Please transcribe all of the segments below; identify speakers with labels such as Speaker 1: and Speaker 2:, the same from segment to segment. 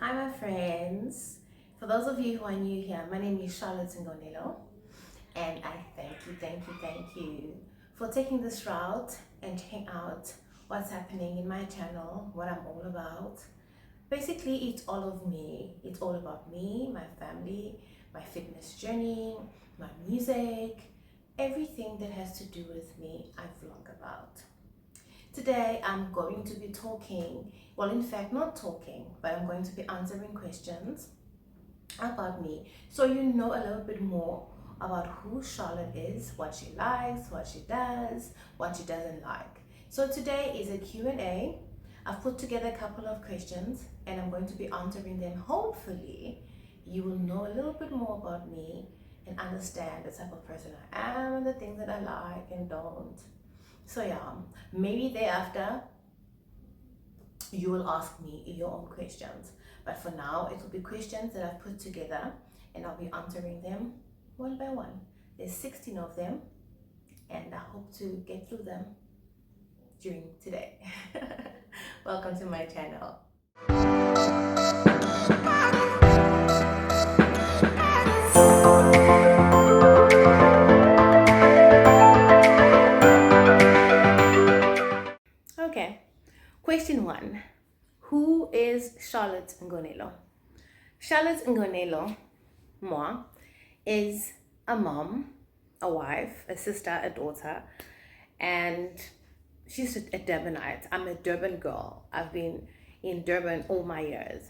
Speaker 1: Hi, my friends. For those of you who are new here, my name is Charlotte Ngonelo, and I thank you for taking this route and checking out what's happening in my channel, what I'm all about. Basically, it's all of me. It's all about me, my family, my fitness journey, my music, everything that has to do with me, I vlog about. Today I'm going to be talking, well, in fact, not talking, but I'm going to be answering questions about me so you know a little bit more about who Charlotte is, what she likes, what she does, what she doesn't like. So today is a Q&A. I've put together a couple of questions and I'm going to be answering them. Hopefully, you will know a little bit more about me and understand the type of person I am and the things that I like and don't. So yeah, maybe thereafter you will ask me your own questions. But for now, it will be questions that I've put together and I'll be answering them one by one. There's 16 of them and I hope to get through them during today. Welcome to my channel. Okay, question one. Who is Charlotte Ngonelo? Charlotte Ngonelo, moi, is a mom, a wife, a sister, a daughter, and she's a Durbanite. I'm a Durban girl. I've been in Durban all my years.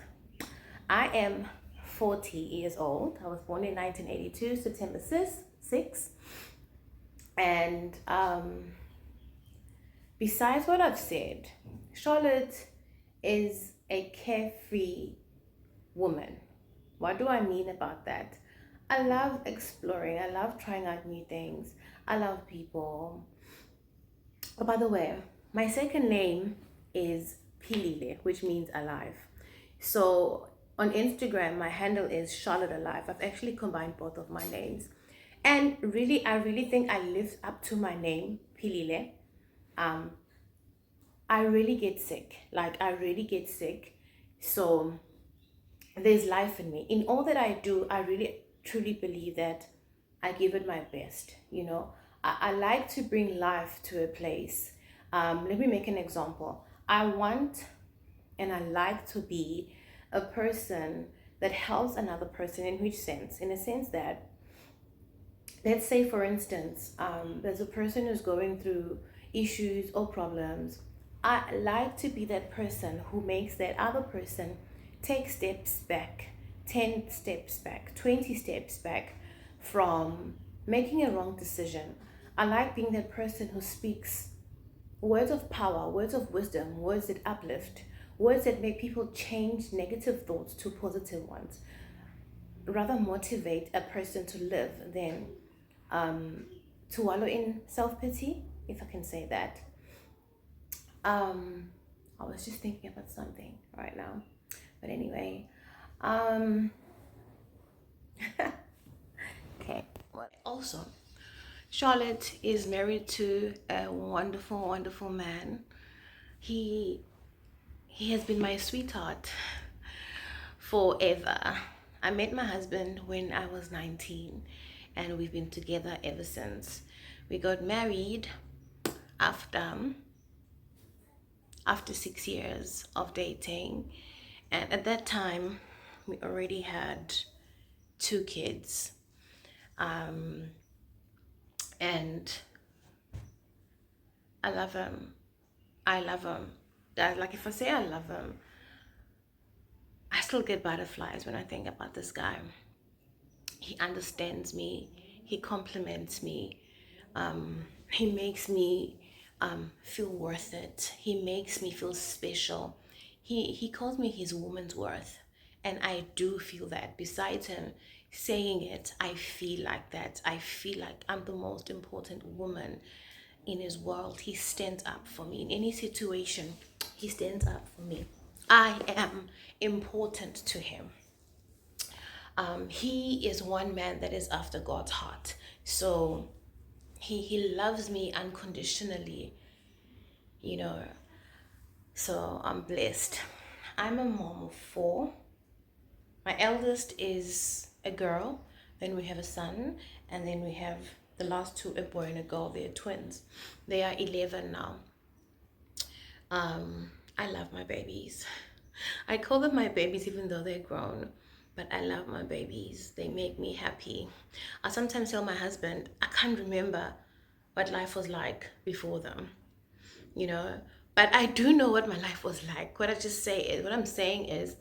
Speaker 1: I am 40 years old. I was born in 1982, September 6. And besides what I've said, Charlotte is a carefree woman. What do I mean about that? I love exploring. I love trying out new things. I love people. Oh, by the way, my second name is Pilile, which means alive. So on Instagram, my handle is Charlotte Alive. I've actually combined both of my names. And really, I really think I live up to my name, Pilile. I really get sick. Like, I really get sick. So there's life in me. In all that I do, I really truly believe that I give it my best. I like to bring life to a place. Let me make an example. I want and I like to be a person that helps another person. In which sense? In a sense that, let's say for instance, there's a person who's going through issues or problems. I like to be that person who makes that other person take steps back, 10 steps back, 20 steps back from making a wrong decision. I like being that person who speaks words of power, words of wisdom, words that uplift, words that make people change negative thoughts to positive ones. Rather motivate a person to live than to wallow in self-pity, if I can say that. I was just thinking about something right now. But anyway, okay. Also, Charlotte is married to a wonderful, wonderful man. He has been my sweetheart forever. I met my husband when I was 19 and we've been together ever since. We got married after 6 years of dating, and at that time we already had 2 kids. And I love him. I love him. Like, if I say I love him, I still get butterflies when I think about this guy. He understands me. He compliments me. He makes me feel worth it. He makes me feel special. He calls me his woman's worth. And I do feel that. Besides him saying it, I feel like that. I feel like I'm the most important woman in his world. He stands up for me. In any situation, he stands up for me. I am important to him. He is one man that is after God's heart. So he loves me unconditionally, you know. So I'm blessed. I'm a mom of 4. My eldest is a girl, then we have a son, and then we have the last two, a boy and a girl. They're twins. They are 11 now. I love my babies. I call them my babies even though they're grown, but I love my babies. They make me happy. I sometimes tell my husband, I can't remember what life was like before them, you know, but I do know what my life was like. What I'm saying is,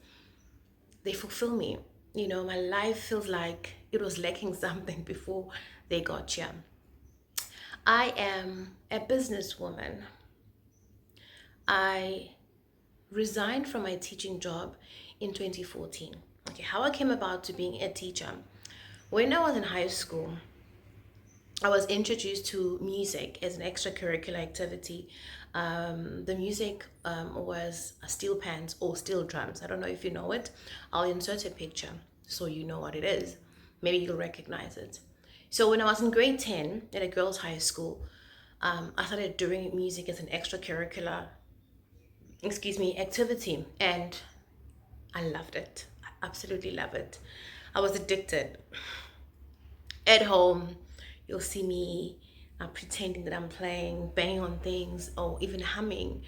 Speaker 1: they fulfill me. You know, my life feels like it was lacking something before they got here. I am a businesswoman. I resigned from my teaching job in 2014. Okay, how I came about to being a teacher. When I was in high school, I was introduced to music as an extracurricular activity. The music was steel pans or steel drums. I don't know if you know it. I'll insert a picture so you know what it is. Maybe you'll recognize it. So when I was in grade 10 at a girls' high school, I started doing music as an extracurricular, activity, and I loved it. I absolutely love it. I was addicted. At home, you'll see me pretending that I'm playing, banging on things, or even humming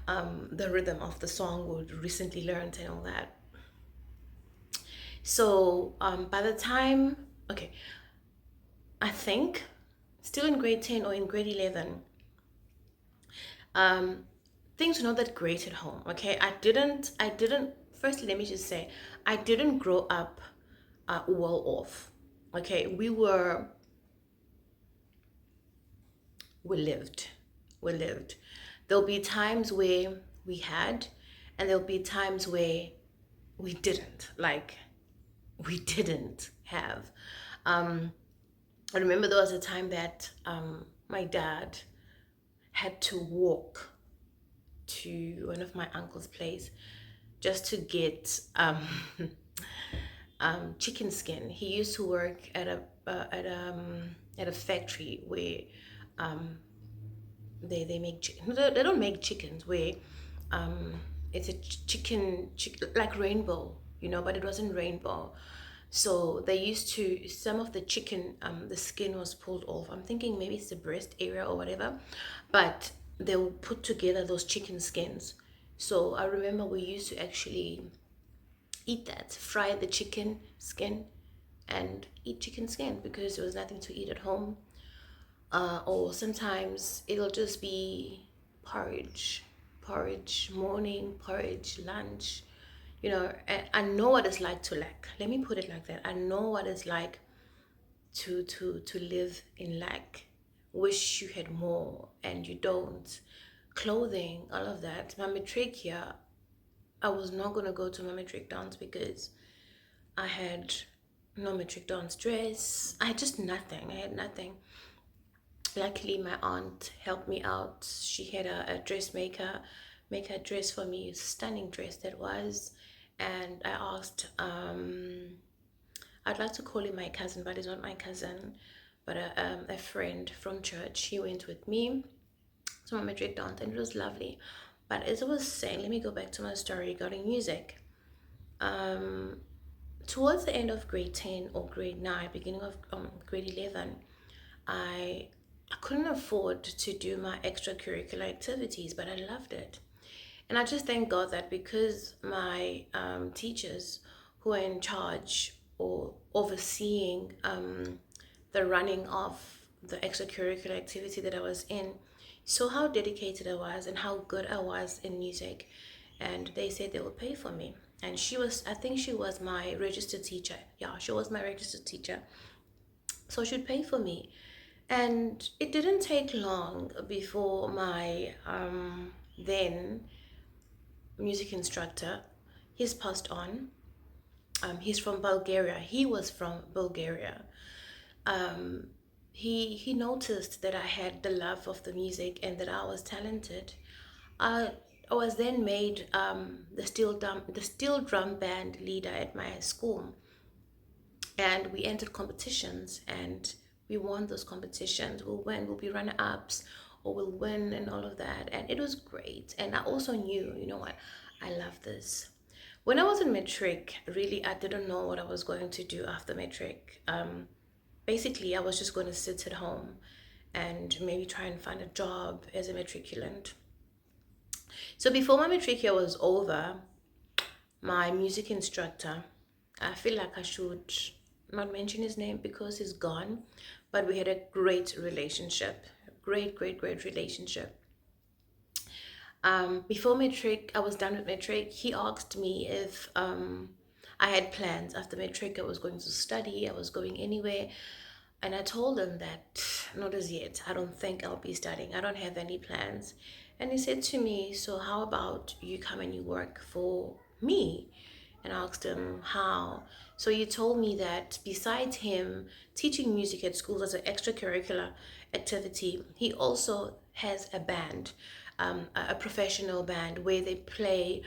Speaker 1: the rhythm of the song we recently learned and all that. So by the time, okay, I think still in grade 10 or in grade 11, things were not that great at home. Okay, firstly, let me just say, I didn't grow up well off. Okay, we lived. There'll be times where we had, and there'll be times where we didn't. Like, we didn't have. I remember there was a time that my dad had to walk to one of my uncle's place just to get chicken skin. He used to work at a factory where they make they don't make chickens, where it's a like rainbow, but it wasn't rainbow. So they used to, some of the chicken, the skin was pulled off. I'm thinking maybe it's the breast area or whatever, but they'll put together those chicken skins. So I remember we used to actually eat that, fry the chicken skin and eat chicken skin because there was nothing to eat at home. Or sometimes it'll just be porridge morning, porridge lunch. I know what it's like to lack. Let me put it like that. I know what it's like to live in lack. Wish you had more and you don't. Clothing, all of that. My matric year, I was not gonna go to my matric dance because I had no matric dance dress. I had just nothing. I had nothing. Luckily, my aunt helped me out. She had a dressmaker make a dress for me, a stunning dress that was. And I asked, I'd like to call him my cousin, but he's not my cousin, but a friend from church. He went with me to my matric dance, and it was lovely. But as I was saying, let me go back to my story regarding music. Towards the end of grade 10 or grade 9, beginning of grade 11, I I couldn't afford to do my extracurricular activities, but I loved it. And I just thank God that because my teachers who are in charge or overseeing the running of the extracurricular activity that I was in, saw how dedicated I was and how good I was in music. And they said they would pay for me. And I think she was my registered teacher. Yeah, she was my registered teacher. So she'd pay for me. And it didn't take long before my then music instructor, he's passed on. He's from Bulgaria. He was from Bulgaria. He noticed that I had the love of the music and that I was talented. I I was then made the steel drum band leader at my school, and we entered competitions and we won those competitions. We'll be runner ups or we'll win and all of that, and it was great. And I also knew, you know what, I love this. When I was in matric, really, I didn't know what I was going to do after matric. Basically, I was just going to sit at home and maybe try and find a job as a matriculant. So before my matric year was over, my music instructor, I feel like I should not mention his name because he's gone, but we had a great relationship, great, great, great relationship. Before matric, I was done with matric. He asked me if I had plans after matric. I was going to study. I was going anywhere, and I told him that not as yet. I don't think I'll be studying. I don't have any plans. And he said to me, "So how about you come and you work for me?" And I asked him how. So he told me that besides him teaching music at schools as an extracurricular activity, he also has a band, a professional band where they play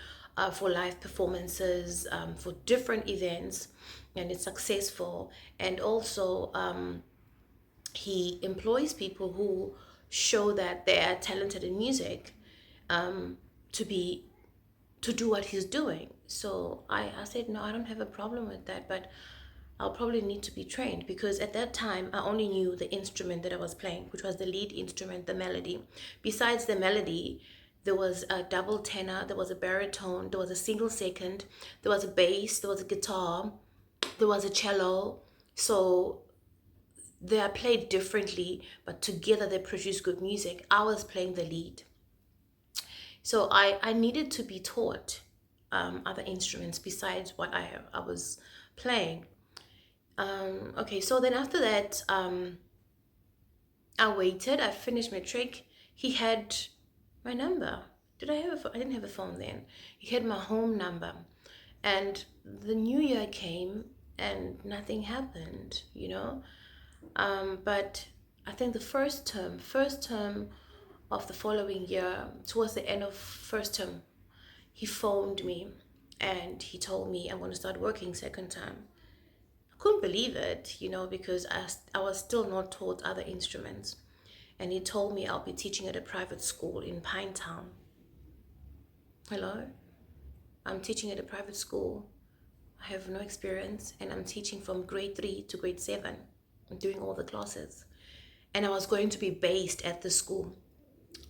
Speaker 1: for live performances, for different events, and it's successful. And also, he employs people who show that they are talented in music, to be to do what he's doing. So I said, no, I don't have a problem with that, but I'll probably need to be trained because at that time I only knew the instrument that I was playing, which was the lead instrument, the melody. Besides the melody, there was a double tenor, there was a baritone, there was a single second, there was a bass, there was a guitar, there was a cello. So they are played differently, but together they produce good music. I was playing the lead. So I needed to be taught other instruments besides what I was playing. Okay, so then after that, I waited. I finished my trick. He had my number. Did I have a phone? I didn't have a phone then. He had my home number. And the new year came and nothing happened, you know? But I think the first term of the following year, towards the end of first term, he phoned me and he told me I'm going to start working second term. I couldn't believe it, you know, because I was still not taught other instruments. And he told me I'll be teaching at a private school in Pinetown. Hello? I'm teaching at a private school. I have no experience and I'm teaching from grade 3 to grade 7. I'm doing all the classes. And I was going to be based at the school.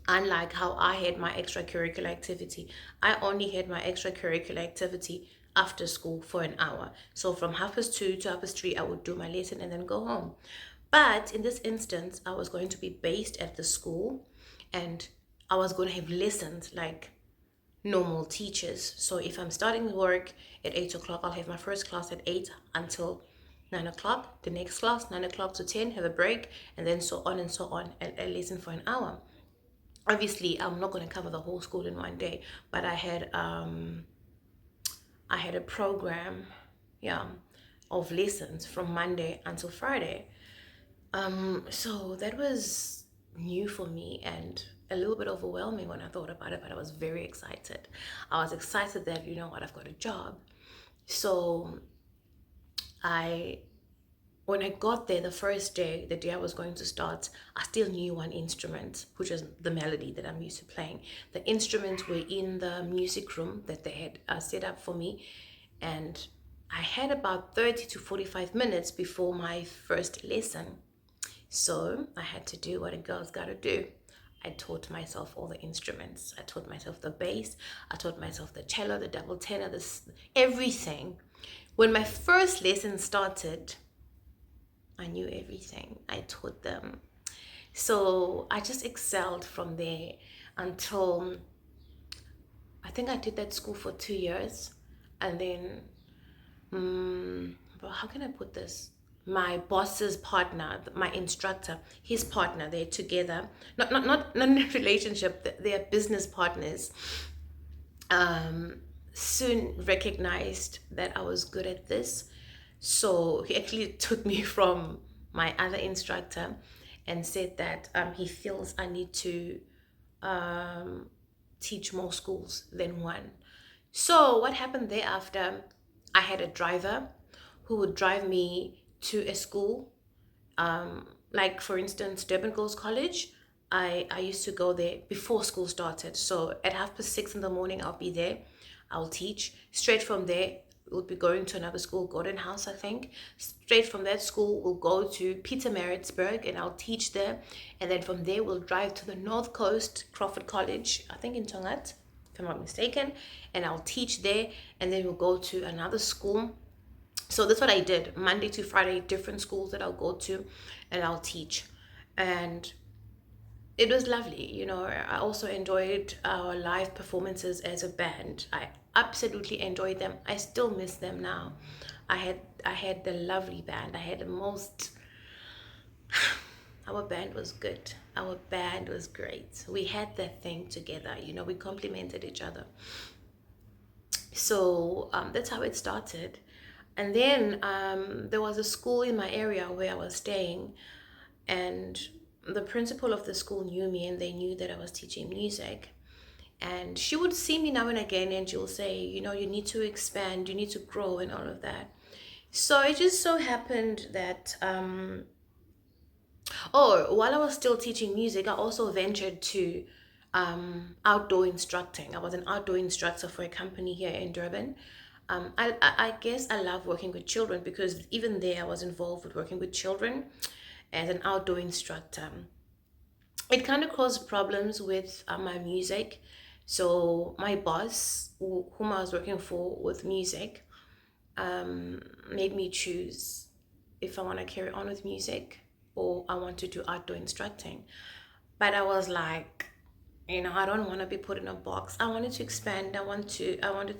Speaker 1: Unlike how I had my extracurricular activity, I only had my extracurricular activity after school for an hour. So from 2:30 to 3:30, I would do my lesson and then go home. But in this instance, I was going to be based at the school and I was going to have lessons like normal teachers. So if I'm starting work at 8 o'clock, I'll have my first class at 8 until 9 o'clock. The next class, 9 o'clock to 10, have a break, and then so on and so on, a lesson for an hour. Obviously, I'm not going to cover the whole school in one day, but I had a program, yeah, of lessons from Monday until Friday. So that was new for me and a little bit overwhelming when I thought about it, but I was very excited. I was excited that, you know what, I've got a job. So I when I got there the first day, the day I was going to start, I still knew one instrument, which was the melody that I'm used to playing. The instruments were in the music room that they had set up for me, and I had about 30 to 45 minutes before my first lesson. So I had to do what a girl's got to do. I taught myself all the instruments. I taught myself the bass. I taught myself the cello, the double tenor, everything. When my first lesson started, I knew everything. I taught them. So I just excelled from there until I think I did that school for 2 years. And then, how can I put this? My boss's partner, my instructor, his partner, they're together. Not in a relationship, they're business partners. Soon recognized that I was good at this. So he actually took me from my other instructor and said that he feels I need to teach more schools than one. So what happened thereafter, I had a driver who would drive me to a school. Like for instance, Durban Girls College. I used to go there before school started. So at 6:30 in the morning, I'll be there. I'll teach. Straight from there, we'll be going to another school, Gordon House, I think. Straight from that school, we'll go to Pietermaritzburg and I'll teach there. And then from there, we'll drive to the North Coast, Crawford College, I think in Tongat, if I'm not mistaken. And I'll teach there. And then we'll go to another school. So that's what I did. Monday to Friday, different schools that I'll go to and I'll teach. And it was lovely. I also enjoyed our live performances as a band. I absolutely enjoyed them. I still miss them now. I had the lovely band. I had the most Our band was good. Our band was great. We had that thing together. We complemented each other. So that's how it started. And then there was a school in my area where I was staying, and the principal of the school knew me, and they knew that I was teaching music. And she would see me now and again, and she'll say, you need to expand, you need to grow, and all of that. So it just so happened that, while I was still teaching music, I also ventured to outdoor instructing. I was an outdoor instructor for a company here in Durban. I guess I love working with children, because even there I was involved with working with children as an outdoor instructor. It kind of caused problems with my music. So my boss, whom I was working for with music, made me choose if I want to carry on with music or I want to do outdoor instructing. But I was like, I don't want to be put in a box. I wanted to expand. I wanted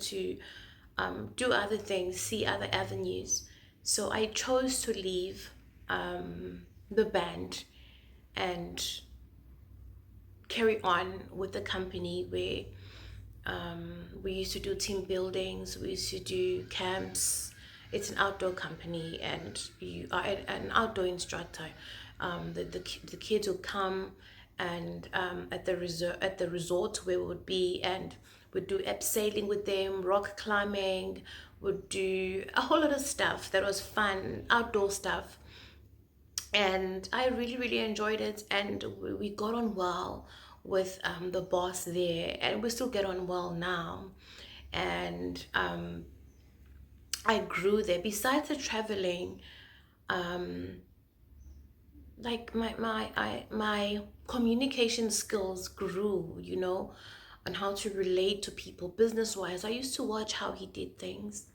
Speaker 1: to do other things, see other avenues. So I chose to leave the band and carry on with the company where we used to do team buildings, we used to do camps. It's an outdoor company, and you are an outdoor instructor. The kids will come and at the resort where we would be, and would do abseiling with them, rock climbing, would do a whole lot of stuff that was fun, outdoor stuff. And I really, really enjoyed it, and we got on well with the boss there, and we still get on well now. And I grew there. Besides the traveling, like my communication skills grew, on how to relate to people business wise. I used to watch how he did things.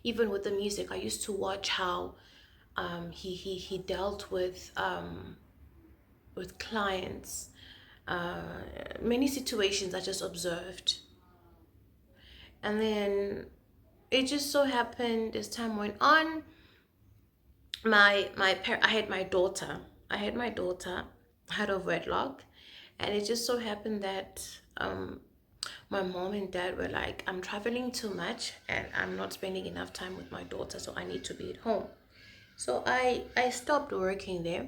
Speaker 1: Even with the music, I used to watch how he dealt with clients. Many situations I just observed. And then it just so happened as time went on, I had my daughter. I had a wedlock, and it just so happened that my mom and dad were like, I'm traveling too much and I'm not spending enough time with my daughter, so I need to be at home. So I stopped working there,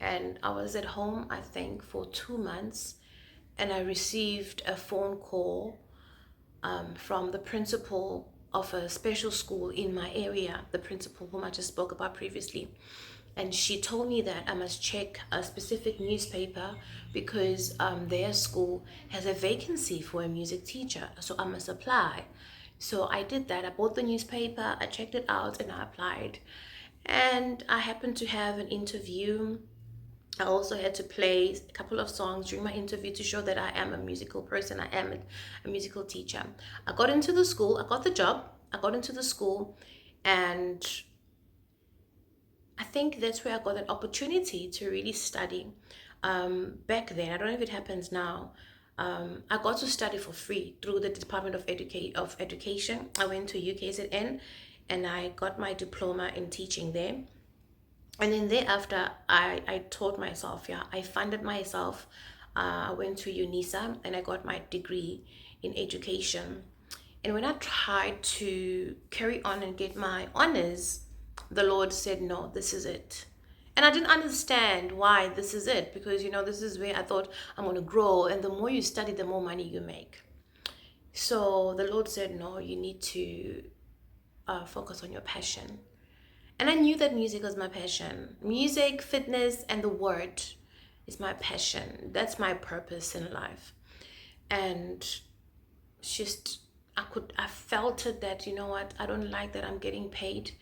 Speaker 1: and I was at home, I think, for 2 months, and I received a phone call from the principal of a special school in my area, the principal whom I just spoke about previously. And she told me that I must check a specific newspaper because their school has a vacancy for a music teacher, so I must apply. So I did that. I bought the newspaper, I checked it out, and I applied. And I happened to have an interview. I also had to play a couple of songs during my interview to show that I am a musical person. I am a musical teacher. I got into the school. I got the job. I got into the school, and I think that's where I got an opportunity to really study. Back then, I don't know if it happens now. I got to study for free through the Department of Education. I went to UKZN, and I got my diploma in teaching there. And then thereafter, I taught myself. Yeah, I funded myself. I went to UNISA and I got my degree in education. And when I tried to carry on and get my honors, the Lord said, no, this is it. And I didn't understand why this is it, because this is where I thought I'm going to grow, and the more you study, the more money you make. So the Lord said, no, you need to focus on your passion. And I knew that music was my passion. Music, fitness, and the word is my passion. That's my purpose in life. And just
Speaker 2: I felt it that, you know what, I don't like that I'm getting paid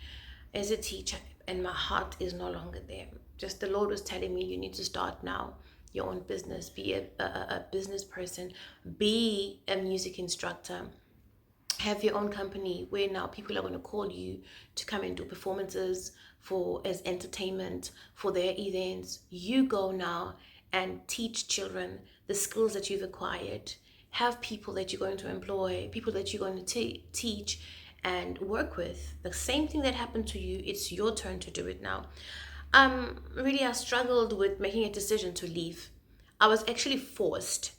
Speaker 2: as a teacher and my heart is no longer there. Just the Lord was telling me, you need to start now your own business, be a business person, be a music instructor, have your own company where now people are going to call you to come and do performances for as entertainment for their events. You go now and teach children the skills that you've acquired. Have people that you're going to employ, people that you're going to teach and work with. The same thing that happened to you, it's your turn to do it now. Really, I struggled with making a decision to leave. I was actually forced.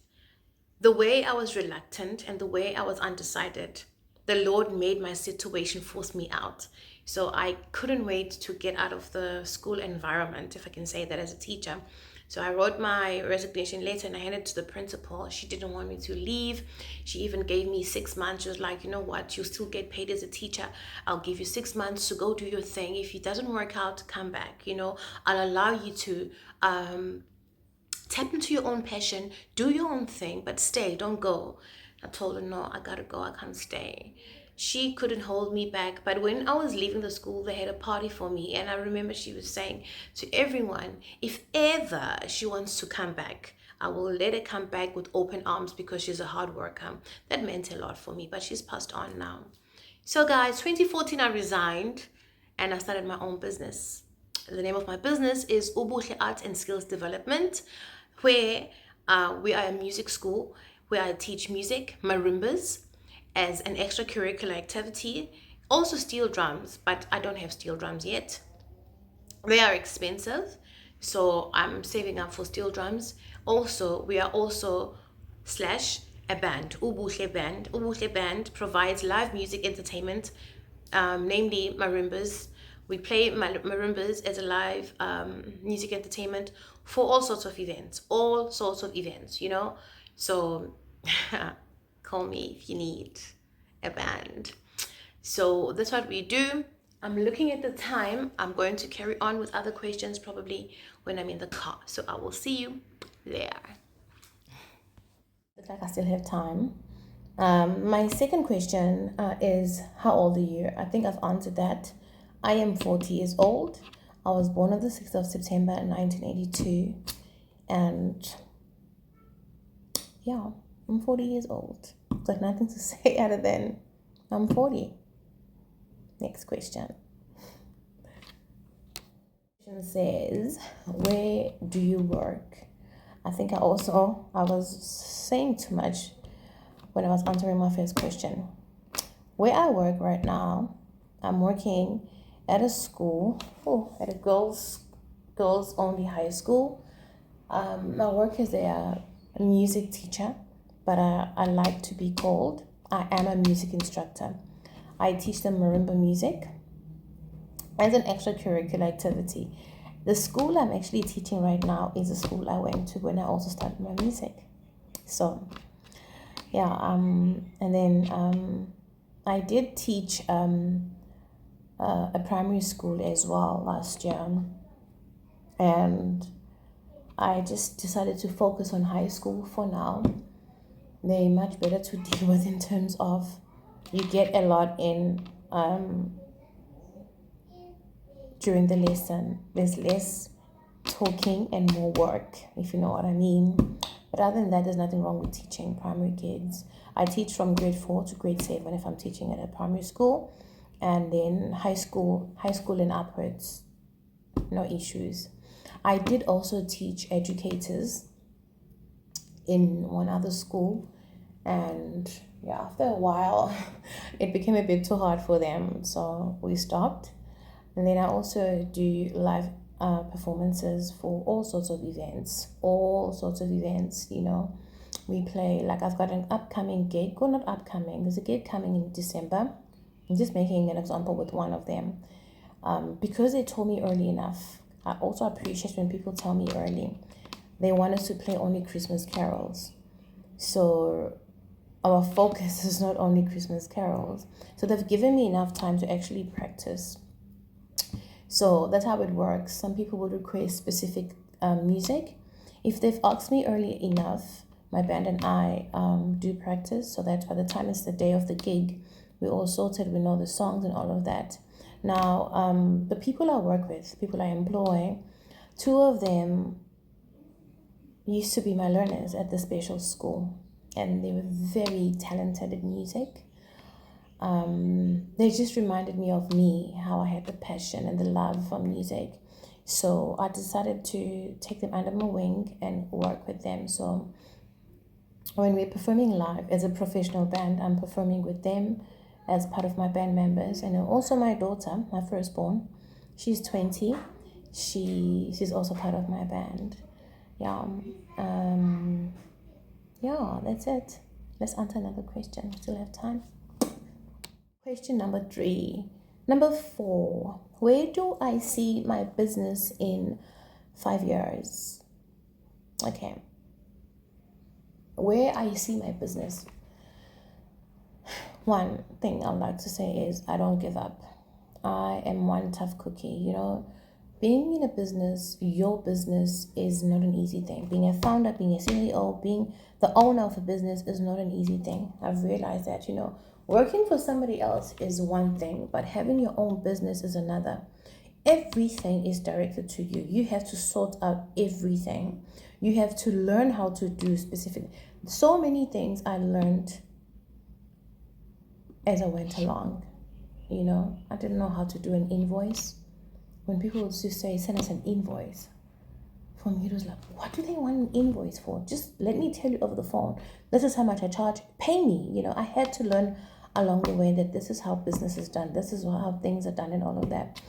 Speaker 2: The way I was reluctant and the way I was undecided, the Lord made my situation force me out. So I couldn't wait to get out of the school environment, if I can say that, as a teacher. So I wrote my resignation letter and I handed it to the principal. She didn't want me to leave. She even gave me 6 months. She was like, you know what, you still get paid as a teacher. I'll give you 6 months to go do your thing. If it doesn't work out, come back. I'll allow you to tap into your own passion, do your own thing, but stay, don't go. I told her, no, I gotta go, I can't stay. She couldn't hold me back. But when I was leaving the school, they had a party for me. And I remember she was saying to everyone, if ever she wants to come back, I will let her come back with open arms because she's a hard worker. That meant a lot for me, but she's passed on now. So, guys, 2014, I resigned and I started my own business. The name of my business is Ubuhle Arts and Skills Development, where we are a music school where I teach music, marimbas, as an extracurricular activity. Also steel drums, but I don't have steel drums yet. They are expensive, so I'm saving up for steel drums. Also, we are also slash a band, Ubuhle Band. Ubuhle Band provides live music entertainment, namely marimbas. We play marimbas as a live music entertainment for all sorts of events. So call me if you need a band. So that's what we do. I'm looking at the time. I'm going to carry on with other questions probably when I'm in the car. So I will see you there.
Speaker 1: Looks like I still have time. My second question is, how old are you? I think I've answered that. I am 40 years old. I was born on the 6th of September 1982. And yeah, I'm 40 years old. Got nothing to say other than I'm 40. Next question. Question says, where do you work? I think I was saying too much when I was answering my first question. Where I work right now, I'm working at a school, at a girls only high school. My work is a music teacher, but I like to be called, I am a music instructor. I teach them marimba music as an extracurricular activity. The school I'm actually teaching right now is a school I went to when I also started my music. So, yeah, and then I did teach a primary school as well last year, and I just decided to focus on high school for now. They're much better to deal with in terms of you get a lot in during the lesson. There's less talking and more work, if you know what I mean. But other than that, there's nothing wrong with teaching primary kids. I teach from grade 4 to grade 7 if I'm teaching at a primary school, and then high school and upwards, no issues. I did also teach educators in one other school, and yeah, after a while it became a bit too hard for them, so we stopped. And then I also do live performances for all sorts of events. We play, like I've got an upcoming gig, or not upcoming, there's a gig coming in December. I'm just making an example with one of them. Because they told me early enough, I also appreciate when people tell me early. They want us to play only Christmas carols. So our focus is not only Christmas carols. So they've given me enough time to actually practice. So that's how it works. Some people would request specific music. If they've asked me early enough
Speaker 2: my band and I do practice so that by the time it's the day of the gig, we're all sorted, we know the songs and all of that. Now, the people I work with, people I employ, two of them used to be my learners at the special school, and they were very talented in music. They just reminded me of me, how I had the passion and the love for music. So I decided to take them under my wing and work with them. So when we're performing live as a professional band, I'm performing with them as part of my band members. And also my daughter, my firstborn, she's 20. She's also part of my band. Yeah. Yeah, that's it. Let's answer another question. Still have time. Question number 3. Number 4. Where do I see my business in 5 years? Okay. Where I see my business. One thing I'd like to say is I don't give up. I am one tough cookie. Being in a business, your business is not an easy thing. Being a founder, being a CEO, being the owner of a business is not an easy thing. I've realized that, working for somebody else is one thing, but having your own business is another. Everything is directed to you. You have to sort out everything. You have to learn how to do specific. So many things I learned as I went along. I didn't know how to do an invoice. When people would just say, send us an invoice, for me it was like, what do they want an invoice for? Just let me tell you over the phone, this is how much I charge, pay me. I had to learn along the way that this is how business is done, this is how things are done and all of that.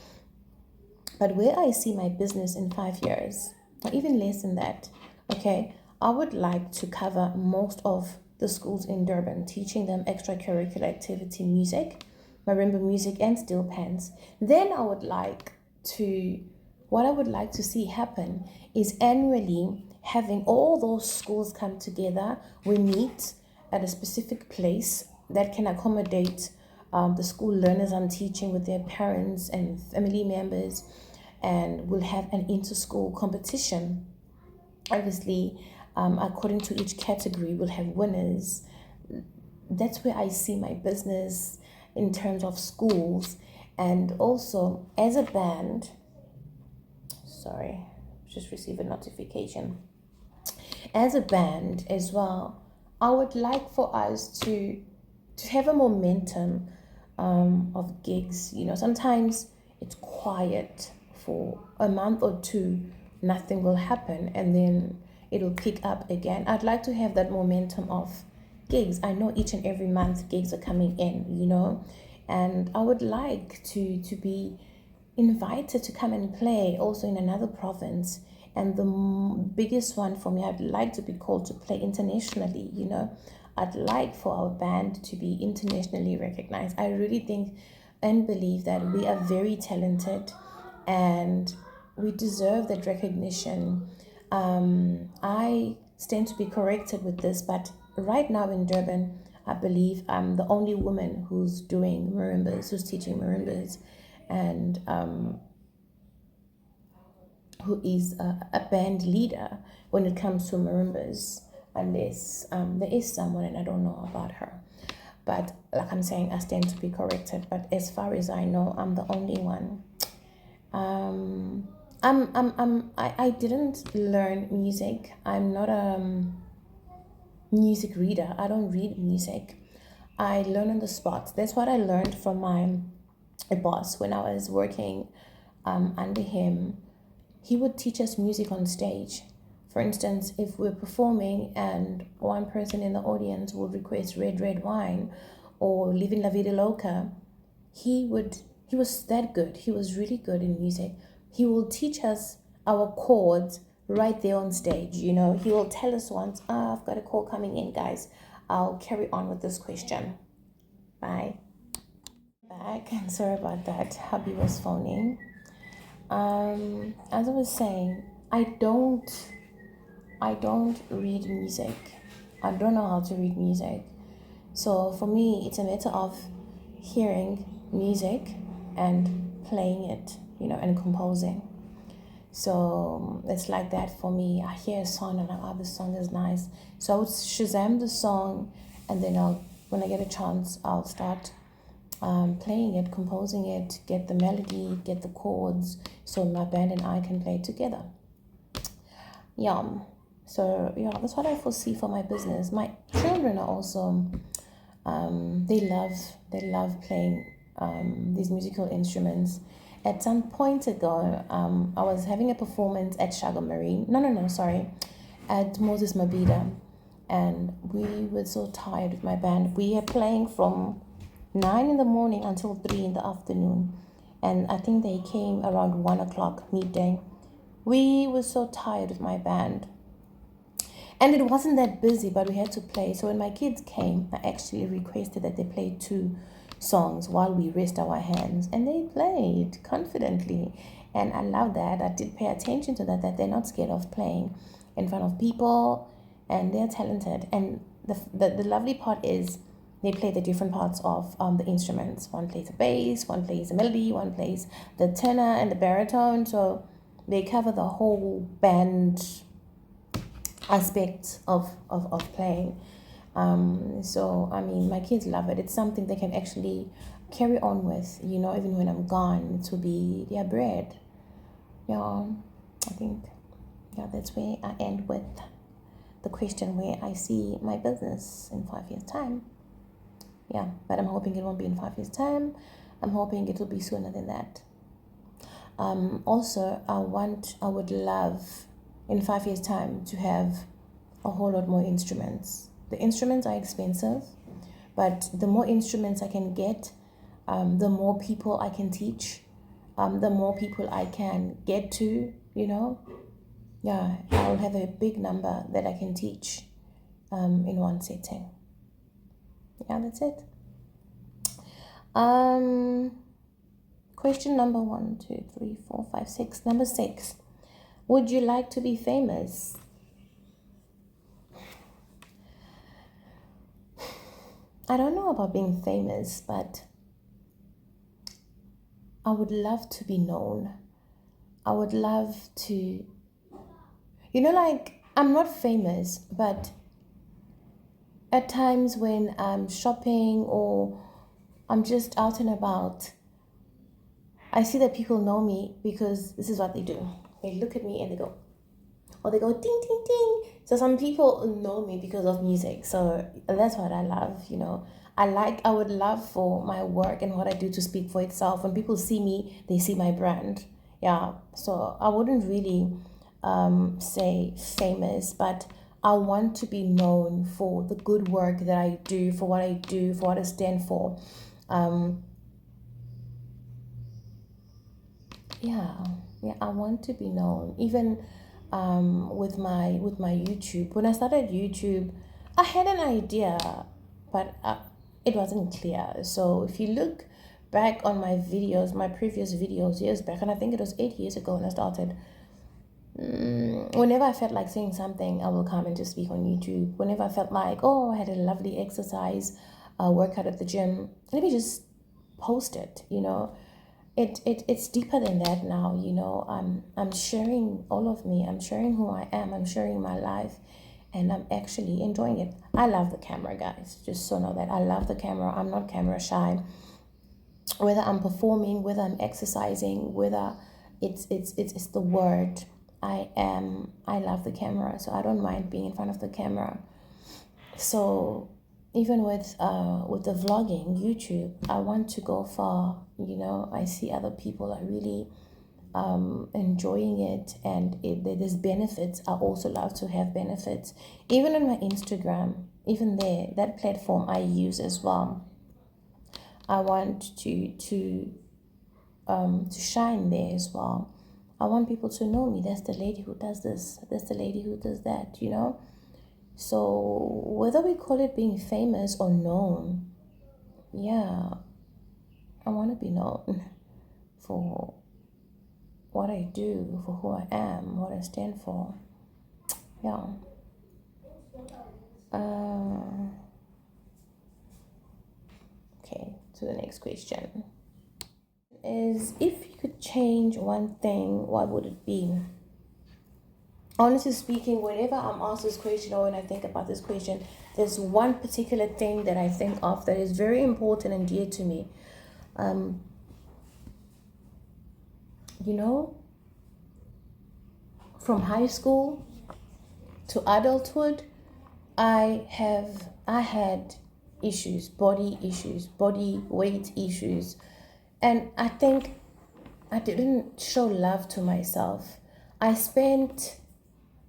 Speaker 2: But where I see my business in 5 years, or even less than that, okay, I would like to cover most of the schools in Durban, teaching them extracurricular activity, music, marimba music, and steel pans. Then what I would like to see happen is annually having all those schools come together. We meet at a specific place that can accommodate the school learners I'm teaching with their parents and family members, and we'll have an inter-school competition. Obviously, according to each category, we'll have winners. That's where I see my business in terms of schools. And also as a band, just received a notification. As a band as well, I would like for us to have a momentum of gigs. Sometimes it's quiet for a month or two, nothing will happen, and then it'll pick up again. I'd like to have that momentum of gigs. I know each and every month gigs are coming in, and I would like to be invited to come and play also in another province. And the biggest one for me, I'd like to be called to play internationally. I'd like for our band to be internationally recognized. I really think and believe that we are very talented and we deserve that recognition. I stand to be corrected with this, but right now in Durban, I believe I'm the only woman who's doing marimbas, who's teaching marimbas, and who is a band leader when it comes to marimbas, unless there is someone and I don't know about her. But like I'm saying, I stand to be corrected. But as far as I know, I'm the only one. I didn't learn music. I'm not a music reader. I don't read music. I learn on the spot. That's what I learned from my boss when I was working under him. He would teach us music on stage. For instance, if we're performing and one person in the audience would request red wine or Living La Vida Loca, he was that good. He was really good in music. He will teach us our chords right there on stage. He will tell us once, I've got a call coming in, guys. I'll carry on with this question. Bye. Back, and sorry about that. Hubby was phoning. As I was saying, I don't read music. I don't know how to read music. So for me, it's a matter of hearing music and playing it, and composing. So it's like that for me. I hear a song and I'm like, oh, this song is nice. So I would Shazam the song, and then when I get a chance, I'll start playing it, composing it, get the melody, get the chords, so my band and I can play together. Yeah. So yeah, that's what I foresee for my business. My children are also, they love playing these musical instruments. At some point ago, I was having a performance at Shago Marine. No, sorry, at Moses Mabida, and we were so tired with my band. We are playing from 9 in the morning until 3 in the afternoon, and I think they came around 1 o'clock midday. We were so tired with my band, and it wasn't that busy, but we had to play. So when my kids came, I actually requested that they play 2 songs while we rest our hands, and they played confidently. And I love that. I did pay attention to that they're not scared of playing in front of people, and they're talented. And the lovely part is they play the different parts of the instruments. One plays the bass, one plays the melody, one plays the tenor and the baritone. So they cover the whole band aspect of playing. So I mean, my kids love it. It's something they can actually carry on with, even when I'm gone. It will be their bread. Yeah, I think, yeah, that's where I end with the question where I see my business in 5 years' time. Yeah, but I'm hoping it won't be in 5 years' time. I'm hoping it will be sooner than that. Also, I would love in 5 years' time to have a whole lot more instruments. The instruments are expensive, but the more instruments I can get, the more people I can teach, the more people I can get to, Yeah, I'll have a big number that I can teach in one setting. Yeah, that's it. Question number 1, 2, 3, 4, 5, 6. Number 6. Would you like to be famous? I don't know about being famous, but I would love to be known. I would love to, I'm not famous, but at times when I'm shopping or I'm just out and about, I see that people know me because this is what they do. They look at me and they go, or they go ding, ding, ding. So some people know me because of music. So that's what I love, I would love for my work and what I do to speak for itself. When people see me, they see my brand. Yeah. So I wouldn't really say famous, but I want to be known for the good work that I do, for what I do, for what I stand for. Yeah, I want to be known. Even with my YouTube. When I started YouTube, I had an idea, but it wasn't clear. So if you look back on my videos, my previous videos years back, and I think it was 8 years ago when I started. Whenever I felt like saying something, I will come and just speak on YouTube. Whenever I felt like, oh, I had a lovely exercise, workout at the gym, let me just post it. It's deeper than that now. I'm sharing all of me. I'm sharing who I am. I'm sharing my life, and I'm actually enjoying it. I love the camera, guys. Just so know that I love the camera. I'm not camera shy. Whether I'm performing, whether I'm exercising, whether it's the word. I love the camera, so I don't mind being in front of the camera. So even with the vlogging, YouTube, I want to go far. I see other people are really enjoying it, and there's benefits. I also love to have benefits. Even on my Instagram, even there, that platform I use as well. I want to shine there as well. I want people to know me. That's the lady who does this. That's the lady who does that, So whether we call it being famous or known, yeah, I want to be known for what I do, for who I am, what I stand for. Yeah. Okay, to the next question.
Speaker 1: is, if you could change one thing, what would it be? Honestly speaking, whenever I'm asked this question or when I think about this question, there's one particular thing that I think of that is very important and dear to me. You know, from high school to adulthood, I had issues, body weight issues, and I think I didn't show love to myself. I spent,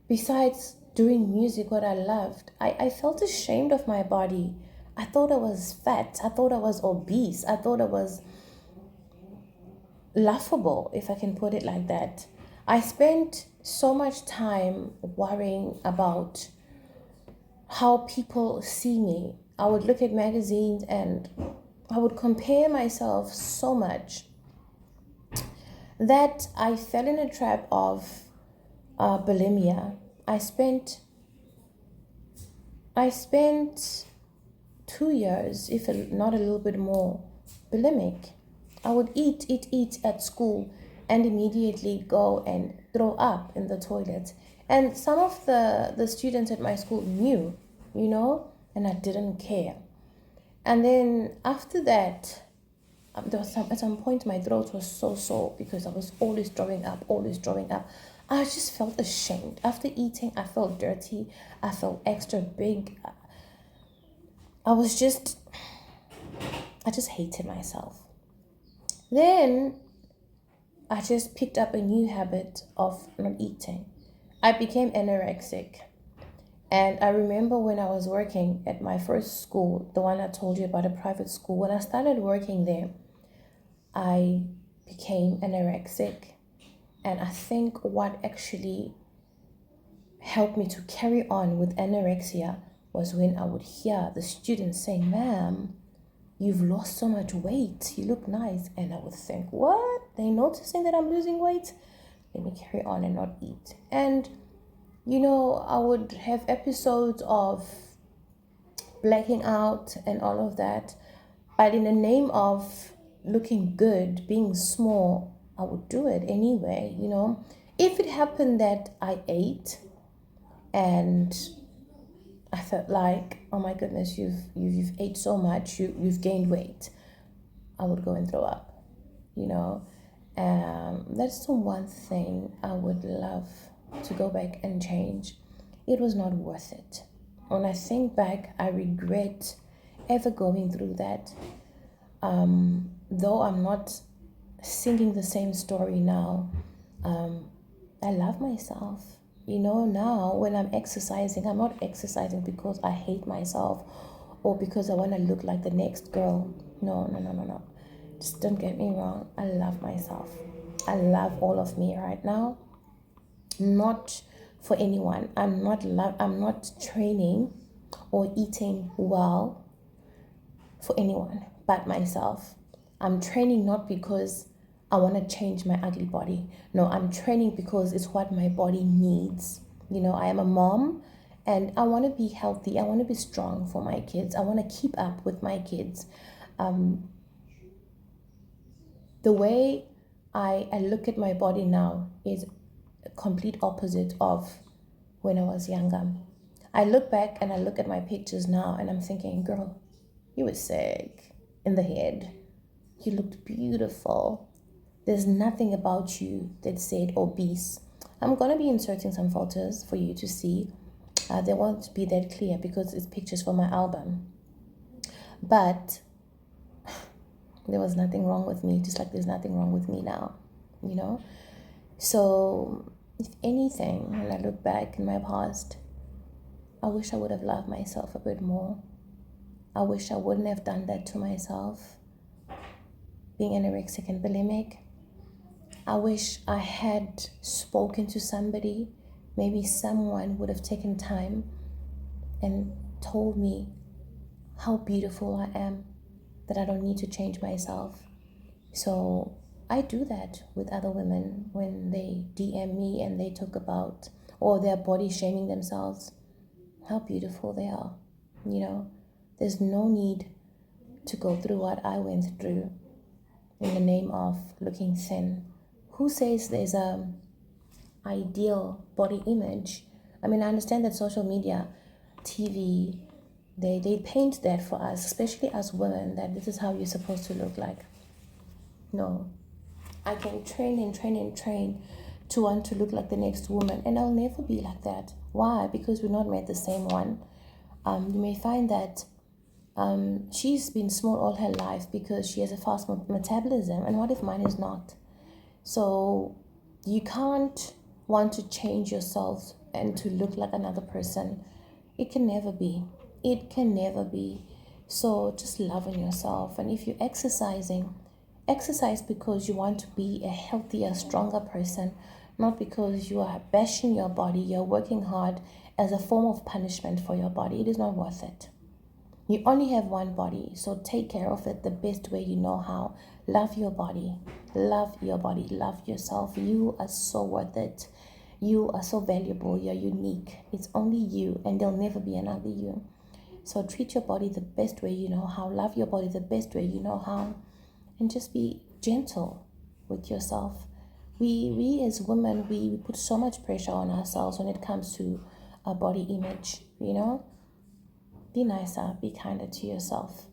Speaker 1: besides doing music, what I loved, I felt ashamed of my body. I thought I was fat. I thought I was obese. I thought I was laughable, if I can put it like that. I spent so much time worrying about how people see me. I would look at magazines and I would compare myself so much that I fell in a trap of bulimia. I spent 2 years, if not a little bit more, bulimic. I would eat at school and immediately go and throw up in the toilet. And some of the students at my school knew, and I didn't care. And then after that, at some point my throat was so sore because I was always throwing up. I just felt ashamed. After eating, I felt dirty. I felt extra big. I just hated myself. Then I just picked up a new habit of not eating. I became anorexic. And I remember when I was working at my first school, the one I told you about, a private school, when I started working there, I became anorexic. And I think what actually helped me to carry on with anorexia was when I would hear the students saying, "Ma'am, you've lost so much weight. You look nice." And I would think, what? They noticing that I'm losing weight? Let me carry on and not eat. And, I would have episodes of blacking out and all of that. But in the name of looking good, being small, I would do it anyway, If it happened that I ate and I felt like, oh my goodness, you've ate so much, you've gained weight, I would go and throw up, That's the one thing I would love to go back and change. It was not worth it. When I think back, I regret ever going through that. Though I'm not singing the same story now, I love myself. Now when I'm exercising, I'm not exercising because I hate myself or because I want to look like the next girl. No. Just don't get me wrong. I love myself. I love all of me right now. Not for anyone. I'm not training or eating well for anyone but myself. I'm training not because I want to change my ugly body. No, I'm training because it's what my body needs. I am a mom and I want to be healthy. I want to be strong for my kids. I want to keep up with my kids. The way I look at my body now is a complete opposite of when I was younger. I look back and I look at my pictures now and I'm thinking, girl, you were sick in the head. You looked beautiful. There's nothing about you that said obese. I'm going to be inserting some photos for you to see. They won't be that clear because it's pictures for my album. But there was nothing wrong with me, just like there's nothing wrong with me now, So, if anything, when I look back in my past, I wish I would have loved myself a bit more. I wish I wouldn't have done that to myself, being anorexic and bulimic. I wish I had spoken to somebody. Maybe someone would have taken time and told me how beautiful I am, that I don't need to change myself. So I do that with other women when they DM me and they talk about, or they're body shaming themselves, how beautiful they are. There's no need to go through what I went through.
Speaker 2: in the name of looking thin? Who says there's a ideal body image? I mean, I understand that social media, TV, they paint that for us, especially as women, that this is how you're supposed to look like. No. I can train and train and train to want to look like the next woman, and I'll never be like that. Why? Because we're not made the same one. You may find that she's been small all her life because she has a fast metabolism, and what if mine is not? So you can't want to change yourself and to look like another person. It can never be. It can never be. So just love on yourself. And if you're exercising, exercise because you want to be a healthier, stronger person, not because you are bashing your body. You're working hard as a form of punishment for your body. It is not worth it. You only have one body, so take care of it the best way you know how. Love your body. Love your body. Love yourself. You are so worth it. You are so valuable. You're unique. It's only you, and there'll never be another you. So treat your body the best way you know how. Love your body the best way you know how. And just be gentle with yourself. We as women, we put so much pressure on ourselves when it comes to our body image, you know? Be nicer, be kinder to yourself.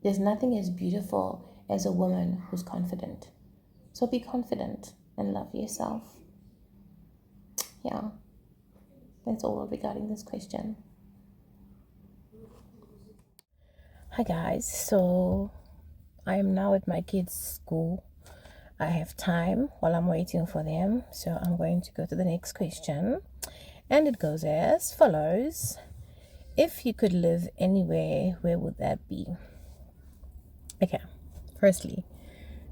Speaker 2: There's nothing as beautiful as a woman who's confident. So be confident and love yourself. Yeah, that's all regarding this question. Hi guys, so I am now at my kids' school. I have time while I'm waiting for them, so I'm going to go to the next question. And it goes as follows. If you could live anywhere, where would that be? Okay, firstly,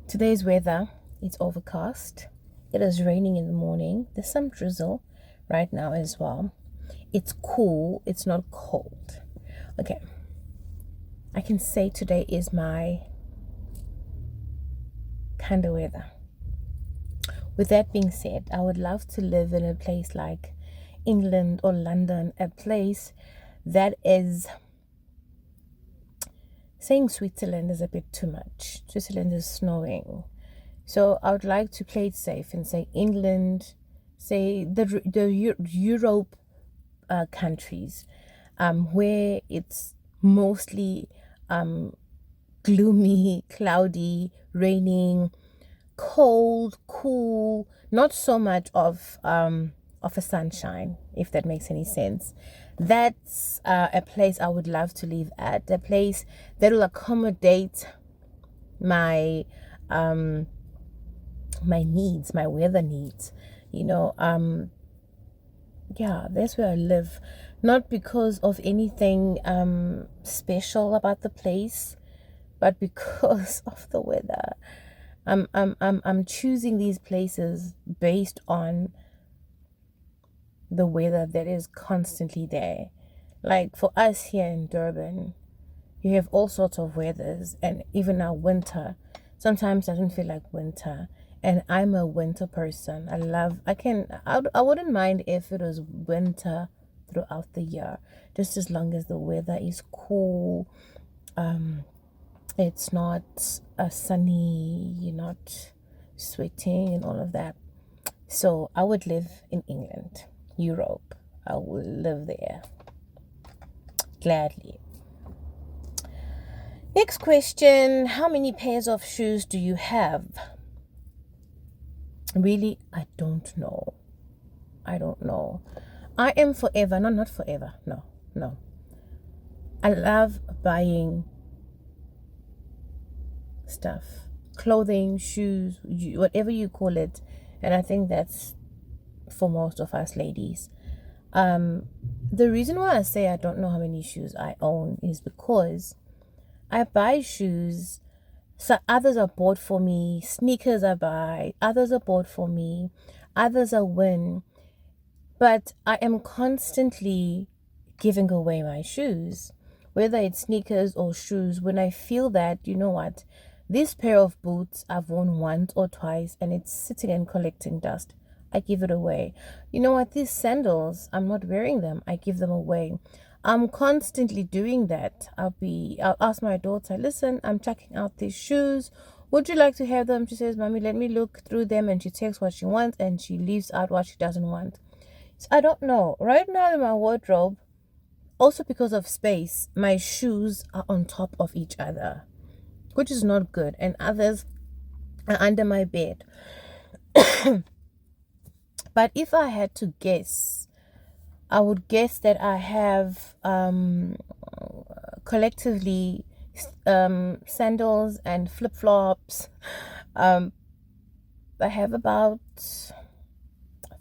Speaker 2: today's weather, it's overcast. It is raining in the morning. There's some drizzle right now as well. It's cool. It's not cold. Okay, I can say today is my kind of weather. With that being said, I would love to live in a place like England or London, a place that is, saying Switzerland is a bit too much. Switzerland is snowing. So I would like to play it safe and say England, say the Europe countries, where it's mostly gloomy, cloudy, raining, cold, cool, not so much of a sunshine, if that makes any sense. That's a place I would love to live at, a place that will accommodate my my needs, my weather needs, you know. Yeah, that's where I live, not because of anything special about the place, but because of the weather. I'm choosing these places based on the weather that is constantly there. Like for us here in Durban, you have all sorts of weathers, and even now winter sometimes doesn't feel like winter, and I'm a winter person. I wouldn't mind if it was winter throughout the year, just as long as the weather is cool. It's not sunny, you're not sweating and all of that. So I would live in England, Europe. I will live there gladly. Next question. How many pairs of shoes do you have? Really, I don't know. I am forever. No, not forever. No. I love buying stuff, clothing, shoes, whatever you call it. And I think that's for most of us ladies. The reason why I say I don't know how many shoes I own is because I buy shoes, so others are bought for me. Sneakers I buy, others are bought for me, others I win. But I am constantly giving away my shoes, whether it's sneakers or shoes, when I feel that, you know what, this pair of boots I've worn once or twice and it's sitting and collecting dust, I give it away. You know what, these sandals, I'm not wearing them, I give them away.
Speaker 1: I'm constantly doing that. I'll ask my daughter, listen, I'm checking out these shoes. Would you like to have them? She says, Mommy, let me look through them. And she takes what she wants and she leaves out what she doesn't want. So I don't know. Right now in my wardrobe, also because of space, my shoes are on top of each other, which is not good. And others are under my bed. But if I had to guess, I would guess that I have collectively sandals and flip-flops. I have about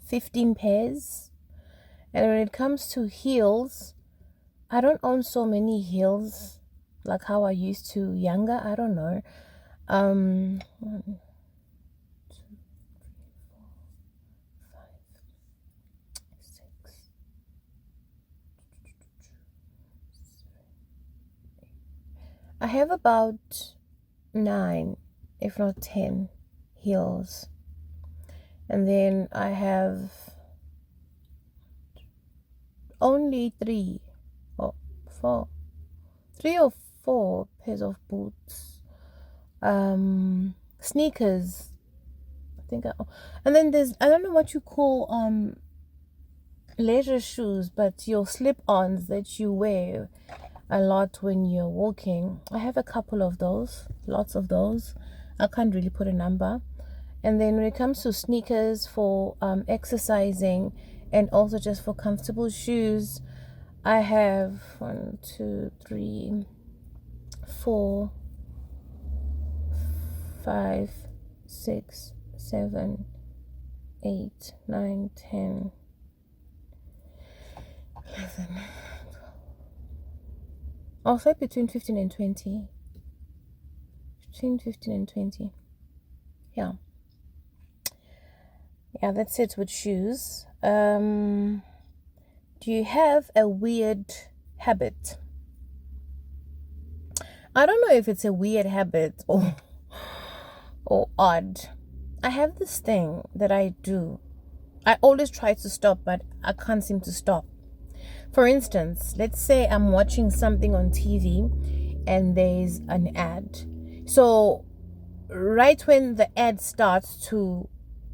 Speaker 1: 15 pairs. And when it comes to heels, I don't own so many heels like how I used to younger. I don't know. 1, 2, 3, 4, 5, 6. I have about 9, if not 10 heels. And then I have only 3 or 4 pairs of boots. Sneakers. And then there's, I don't know what you call leisure shoes, but your slip-ons that you wear a lot when you're walking. I have a couple of those, lots of those. I can't really put a number. And then when it comes to sneakers for exercising and also just for comfortable shoes, I have 1, 2, 3, 4, 5, 6, 7, 8, 9, 10, 11. I'll say between 15 and 20. Between 15 and 20. Yeah. Yeah, that's it with shoes. Do you have a weird habit? I don't know if it's a weird habit or odd. I have this thing that I do. I always try to stop, but I can't seem to stop. For instance, let's say I'm watching something on TV and there's an ad. So right when the ad starts to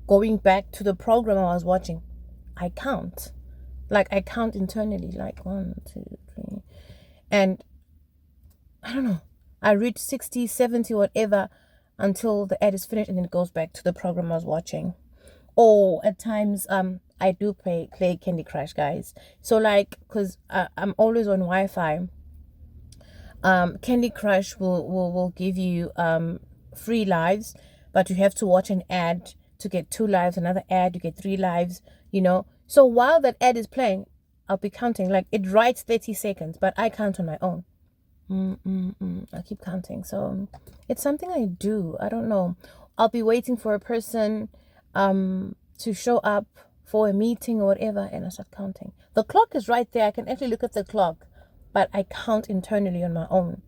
Speaker 1: going back to the program I was watching, I count. Like I count internally, like 1, 2, 3. And I don't know, I reach 60, 70, whatever until the ad is finished and then it goes back to the program I was watching. Or at times, I do play Candy Crush, guys. So like, cause I'm always on Wi-Fi. Candy Crush will give you free lives, but you have to watch an ad to get 2 lives. Another ad, you get 3 lives. You know. So while that ad is playing, I'll be counting. Like it writes 30 seconds, but I count on my own. I keep counting. So it's something I do. I don't know. I'll be waiting for a person to show up for a meeting or whatever, and I start counting. The clock is right there. I can actually look at the clock, but I count internally on my own.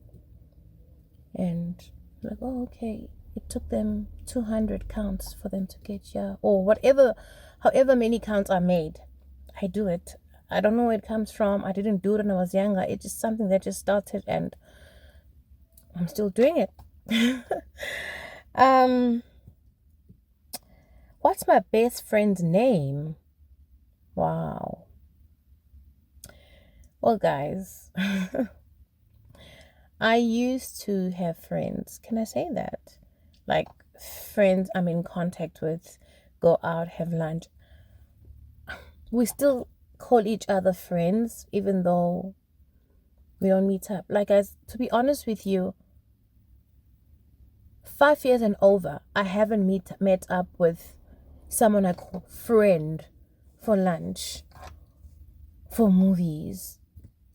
Speaker 1: And like, oh, okay, it took them 200 counts for them to get here, or whatever, however many counts are made. I do it. I don't know where it comes from. I didn't do it when I was younger. It's just something that just started, and I'm still doing it. What's my best friend's name? Wow. Well, guys, I used to have friends. Can I say that? Like friends I'm in contact with, go out, have lunch. We still call each other friends, even though we don't meet up. Like, guys, to be honest with you, 5 years and over, I haven't met up with someone I call friend for lunch, for movies.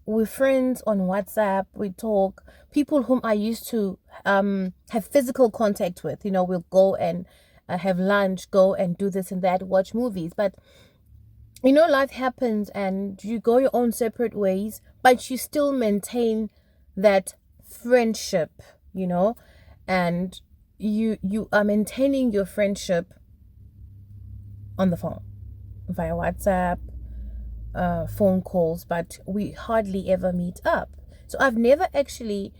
Speaker 1: We're friends on WhatsApp. We talk. People whom I used to have physical contact with, we'll go and have lunch, go and do this and that, watch movies. But life happens and you go your own separate ways, but you still maintain that friendship, and you are maintaining your friendship on the phone, via WhatsApp,
Speaker 2: phone calls, but we hardly ever meet up. So I've never actually,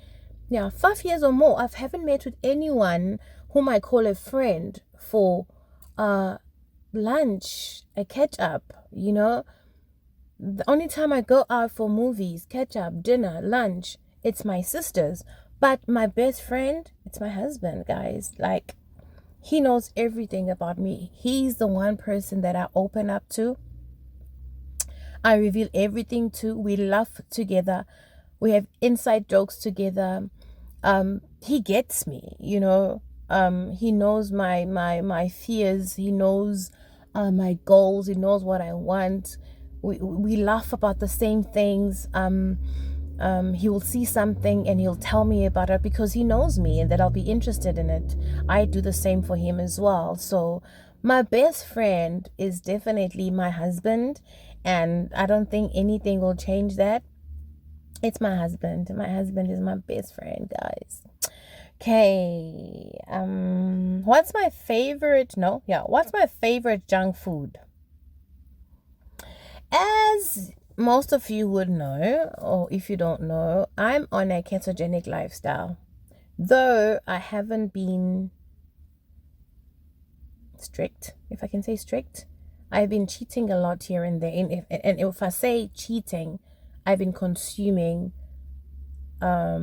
Speaker 2: 5 years or more, I haven't met with anyone whom I call a friend for lunch, a catch up. The only time I go out for movies, catch up, dinner, lunch, it's my sisters. But my best friend, it's my husband, guys. Like, he knows everything about me. He's the one person that I open up to. I reveal everything to. We laugh together. We have inside jokes together. He gets me, He knows my fears. He knows my goals. He knows what I want. We laugh about the same things. He will see something and he'll tell me about it because he knows me and that I'll be interested in it. I do the same for him as well. So my best friend is definitely my husband, and I don't think anything will change that. It's my husband. My husband is my best friend, guys. Okay. What's my favorite junk food? As most of you would know, or if you don't know, I'm on a ketogenic lifestyle. Though I haven't been strict, if I can say strict, I've been cheating a lot here and there. And if I say cheating, I've been consuming a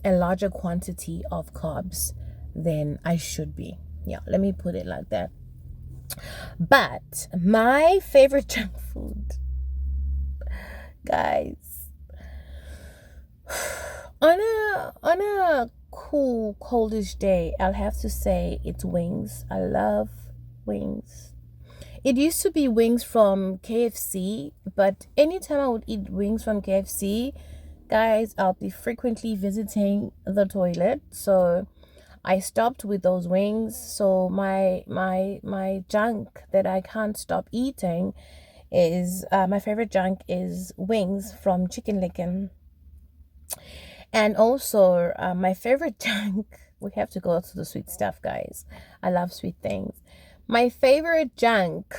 Speaker 2: larger quantity of carbs than I should be. Yeah, let me put it like that. But my favorite junk food, guys, on a cool coldish day, I'll have to say it's wings. I love wings. It used to be wings from KFC, but anytime I would eat wings from KFC, guys, I'll be frequently visiting the toilet. So I stopped with those wings. So my junk that I can't stop eating is my favorite junk is wings from Chicken Licken. And also my favorite junk, we have to go to the sweet stuff, guys. I love sweet things. My favorite junk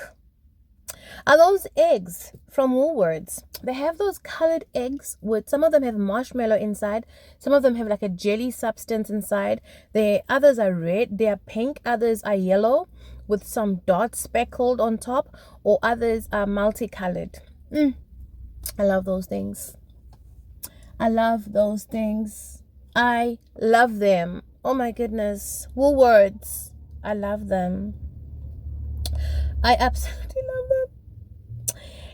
Speaker 2: are those eggs from Woolworths. They have those colored eggs with, some of them have marshmallow inside, some of them have like a jelly substance inside. Others are red, they are pink, others are yellow with some dots speckled on top, or others are multicolored. I love those things. I love those things. I love them. Oh my goodness. Woolworths. I love them. I absolutely love them.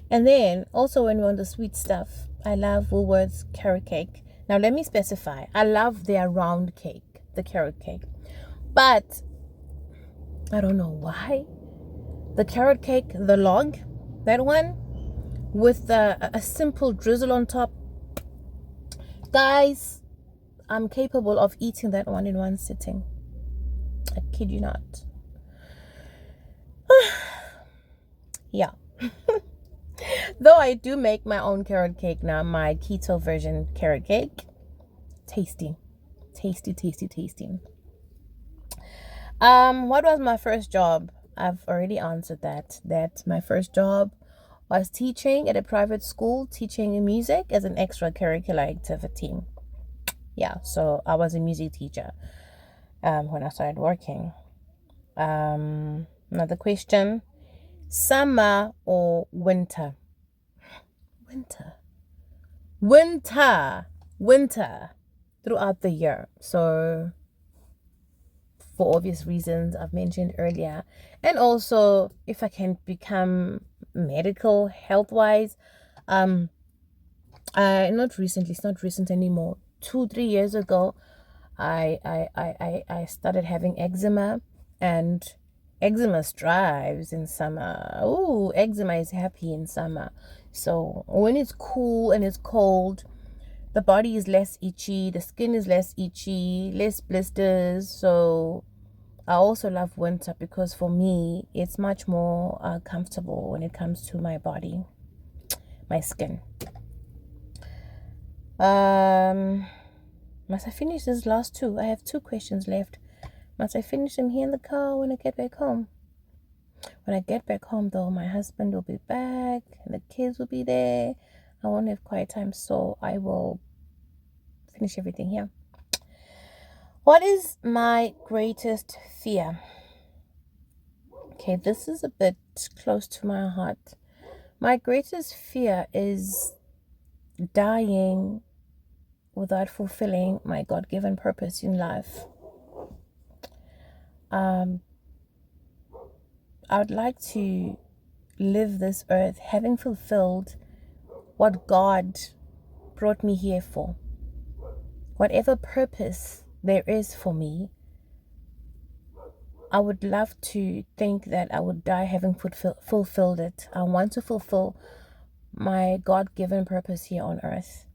Speaker 2: And then also when we're on the sweet stuff, I love Woolworths carrot cake. Now let me specify. I love their round cake, the carrot cake. But I don't know why. The carrot cake, the log, that one with a simple drizzle on top. Guys, I'm capable of eating that one in one sitting. I kid you not. Yeah. Though I do make my own carrot cake now, my keto version carrot cake. Tasty. What was my first job? I've already answered that. My first job was teaching at a private school, teaching music as an extracurricular activity. Yeah, so I was a music teacher when I started working. Another question. Summer or winter? Winter throughout the year. So for obvious reasons I've mentioned earlier. And also if I can become medical health wise, not recently, it's not recent anymore. 2-3 years ago, I started having eczema, and eczema strives in summer. Oh, eczema is happy in summer. So when it's cool and it's cold, the body is less itchy, the skin is less itchy, less blisters. So I also love winter because for me, it's much more comfortable when it comes to my body, my skin. Must I finish these last two? I have 2 questions left. Must I finish them here in the car when I get back home? When I get back home, though, my husband will be back and the kids will be there. I won't have quiet time, so I will finish everything here. What is my greatest fear? Okay, this is a bit close to my heart. My greatest fear is dying without fulfilling my God-given purpose in life. I would like to live this earth having fulfilled what God brought me here for. Whatever purpose there is for me, I would love to think that I would die having fulfilled it. I want to fulfill my God-given purpose here on earth.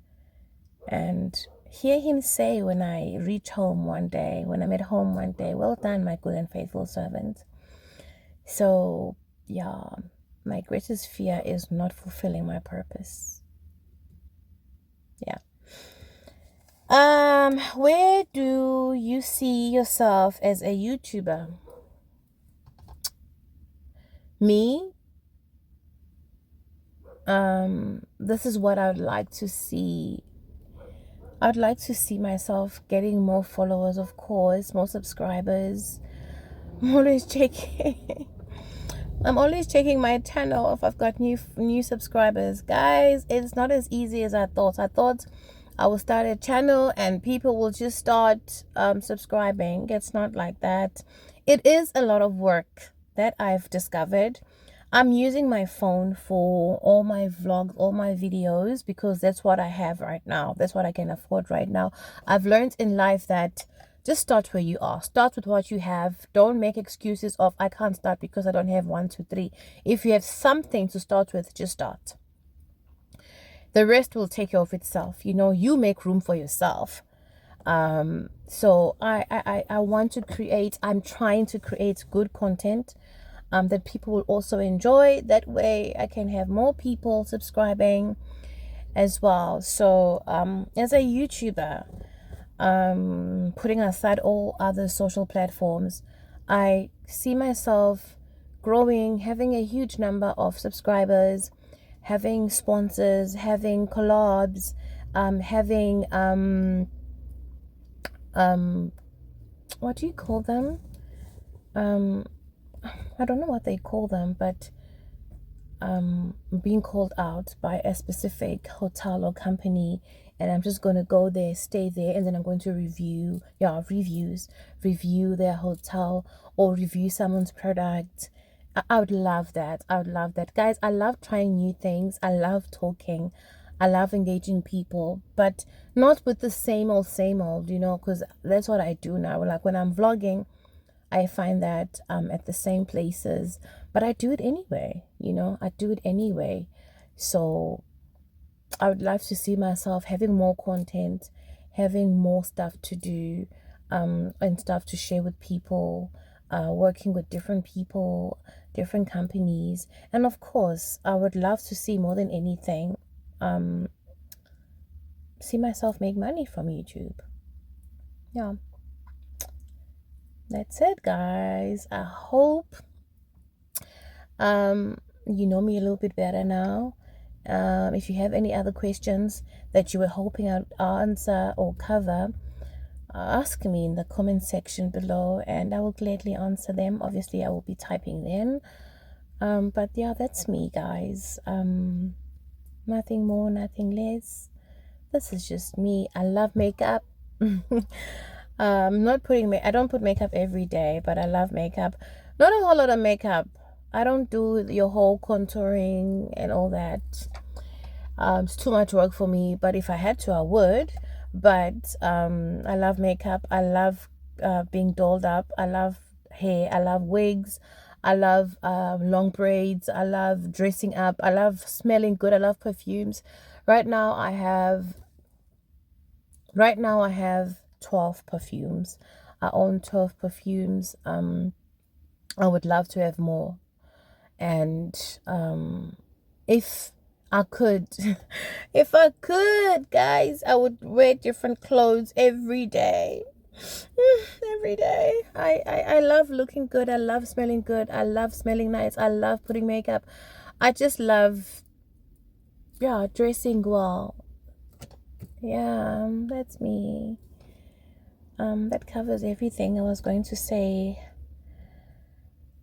Speaker 2: And hear him say when I reach home one day, when I'm at home one day, well done, my good and faithful servant. So, yeah, my greatest fear is not fulfilling my purpose. Yeah. Where do you see yourself as a YouTuber? Me? This is what I would like to see. I'd like to see myself getting more followers, of course, more subscribers. I'm always checking my channel if I've got new subscribers. Guys, it's not as easy as I thought. I thought I will start a channel and people will just start subscribing. It's not like that. It is a lot of work that I've discovered. I'm using my phone for all my vlogs, all my videos, because that's what I have right now. That's what I can afford right now. I've learned in life that just start where you are. Start with what you have. Don't make excuses of, I can't start because I don't have 1, 2, 3. If you have something to start with, just start. The rest will take care of itself. You make room for yourself. So I want to create, I'm trying to create good content that people will also enjoy. That way I can have more people subscribing as well. So as a YouTuber, putting aside all other social platforms, I see myself growing, having a huge number of subscribers, having sponsors, having collabs, having what do you call them? I don't know what they call them, but being called out by a specific hotel or company, and I'm just going to go there, stay there, and then I'm going to review their hotel or review someone's product. I would love that. Guys, I love trying new things. I love talking. I love engaging people, but not with the same old, because that's what I do now. Like when I'm vlogging, I find that at the same places, but I do it anyway, So I would love to see myself having more content, having more stuff to do, and stuff to share with people, working with different people, different companies. And of course, I would love to see more than anything, see myself make money from YouTube. Yeah. That's it, guys. I hope you know me a little bit better now. If you have any other questions that you were hoping I'd answer or cover, ask me in the comment section below and I will gladly answer them. Obviously, I will be typing them. But yeah, that's me, guys. Nothing more, nothing less. This is just me. I love makeup. I don't put makeup every day, but I love makeup. Not a whole lot of makeup. I don't do your whole contouring and all that. It's too much work for me, but if I had to, I would. But I love makeup. I love being dolled up. I love hair. I love wigs. I love long braids. I love dressing up. I love smelling good. I love perfumes. Right now I have 12 perfumes. I own 12 perfumes. I would love to have more. And if I could, guys, I would wear different clothes every day. Every day. I love looking good. I love smelling good. I love smelling nice. I love putting makeup. I just love, yeah, dressing well. Yeah, that's me. That covers everything I was going to say.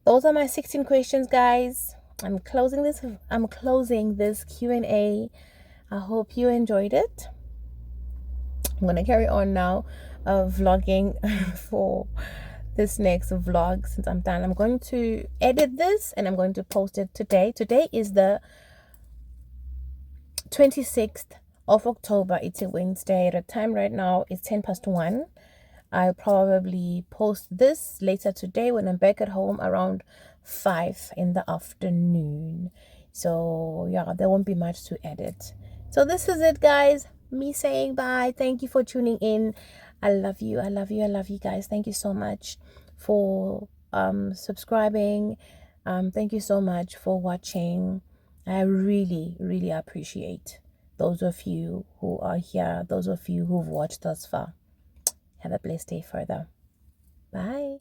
Speaker 2: Those are my 16 questions, guys. I'm closing this Q&A. I hope you enjoyed it. I'm gonna carry on now vlogging for this next vlog. Since I'm done, I'm going to edit this and I'm going to post it today. Today is the 26th of October. It's a Wednesday. The time right now is 1:10. I'll probably post this later today when I'm back at home around 5 in the afternoon. So yeah, there won't be much to edit. So this is it, guys. Me saying bye. Thank you for tuning in. I love you. I love you. I love you guys. Thank you so much for subscribing. Thank you so much for watching. I really, really appreciate those of you who are here, those of you who've watched thus far. Have a blessed day further. Bye.